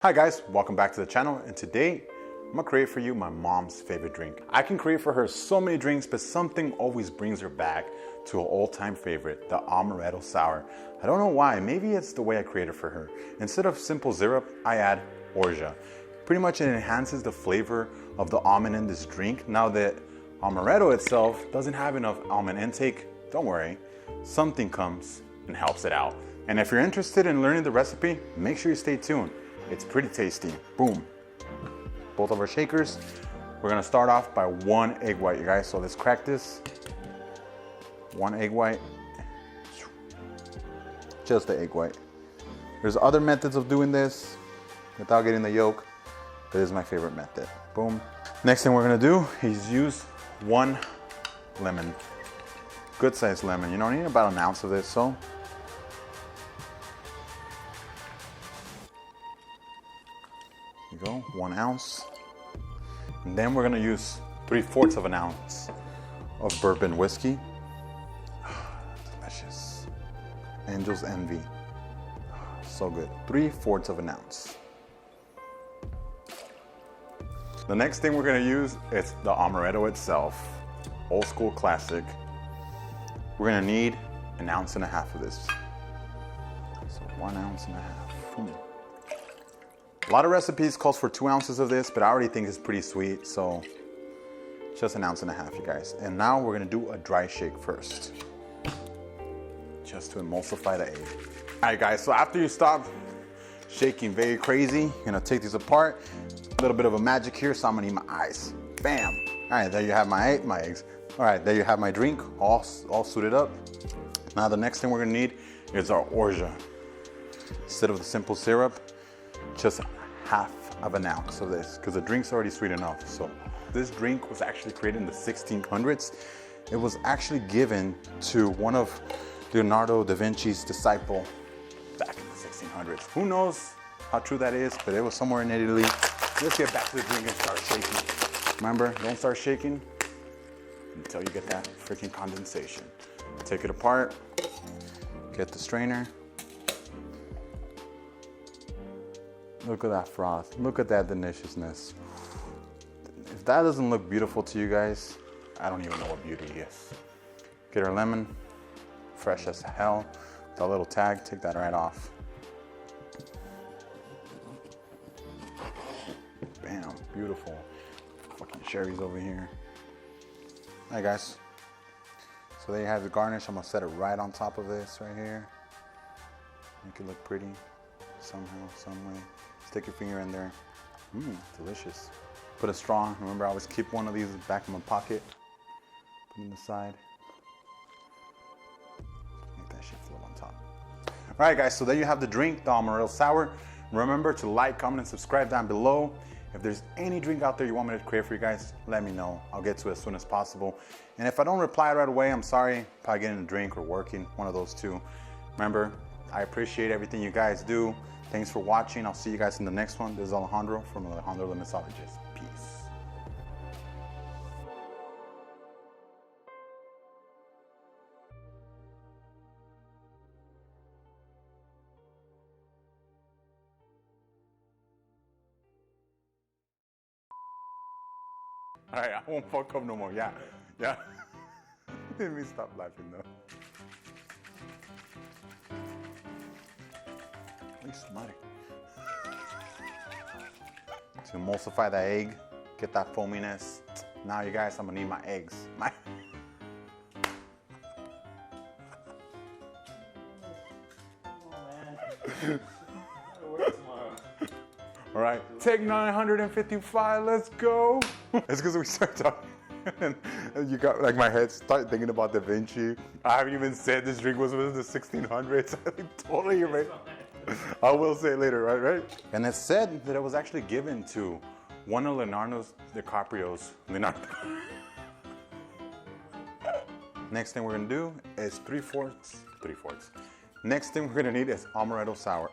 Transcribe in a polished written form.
Hi guys, welcome back to the channel, and today I'm gonna create for you my mom's favorite drink. I can create for her so many drinks, but something always brings her back to an all-time favorite, the Amaretto Sour. I don't know why, maybe it's the way I created for her. Instead of simple syrup, I add Orgeat. Pretty much it enhances the flavor of the almond in this drink. Now that Amaretto itself doesn't have enough almond intake, don't worry, something comes and helps it out. And if you're interested in learning the recipe, make sure you stay tuned. It's pretty tasty. Boom. Both of our shakers. We're gonna start off by 1 egg white, you guys. So let's crack this. 1 egg white. Just the egg white. There's other methods of doing this without getting the yolk, but this is my favorite method. Boom. Next thing we're gonna do is use 1 lemon. Good sized lemon. You know, I need about 1 ounce of this, so. Here you go, 1 ounce. And then we're gonna use 3/4 of an ounce of Bourbon Whiskey. Delicious. Angel's Envy. So good. 3/4 of an ounce. The next thing we're gonna use is the Amaretto itself. Old school classic. We're gonna need 1.5 ounces of this. So 1.5 ounces. A lot of recipes calls for 2 ounces of this, but I already think it's pretty sweet, so just 1.5 ounces, you guys. And now we're gonna do a dry shake first, just to emulsify the egg. All right, guys, so after you stop shaking very crazy, you're gonna take these apart. A little bit of a magic here, so I'm gonna need my eyes. Bam! All right, there you have my eggs. All right, there you have my drink, all suited up. Now the next thing we're gonna need is our Orgeat. Instead of the simple syrup, just 1/2 ounce of this, because the drink's already sweet enough. So this drink was actually created in the 1600s. It was actually given to one of Leonardo da Vinci's disciple back in the 1600s. Who knows how true that is, but it was somewhere in Italy. Let's get back to the drink and start shaking. Remember, don't start shaking until you get that freaking condensation. Take it apart, get the strainer. Look at that froth. Look at that deliciousness. If that doesn't look beautiful to you guys, I don't even know what beauty is. Get our lemon, fresh as hell. That little tag, take that right off. Bam, beautiful. Fucking cherries over here. All right, guys. So there you have the garnish. I'm gonna set it right on top of this right here. Make it look pretty somehow, some way. Stick your finger in there. Delicious. Put a straw. Remember, I always keep one of these back in my pocket. Put it in the side. Make that shit float on top. All right, guys, so there you have the drink, the Amaretto Sour. Remember to like, comment, and subscribe down below. If there's any drink out there you want me to create for you guys, let me know. I'll get to it as soon as possible. And if I don't reply right away, I'm sorry. Probably getting a drink or working, one of those two. Remember, I appreciate everything you guys do. Thanks for watching. I'll see you guys in the next one. This is Alejandro from Alejandro The Mixologist. Peace. All right, I won't fuck up no more. Yeah. Let me stop laughing though. At least smart. To emulsify the egg, get that foaminess. Now, you guys, I'm gonna need my eggs. All right, take 955, let's go. It's because we start talking and you got like my head start thinking about Da Vinci. I haven't even said this drink was within the 1600s. I totally right. I will say it later, right? And it's said that it was actually given to one of Leonardo DiCaprio's. Next thing we're gonna do is 3/4. Next thing we're gonna need is Amaretto Sour.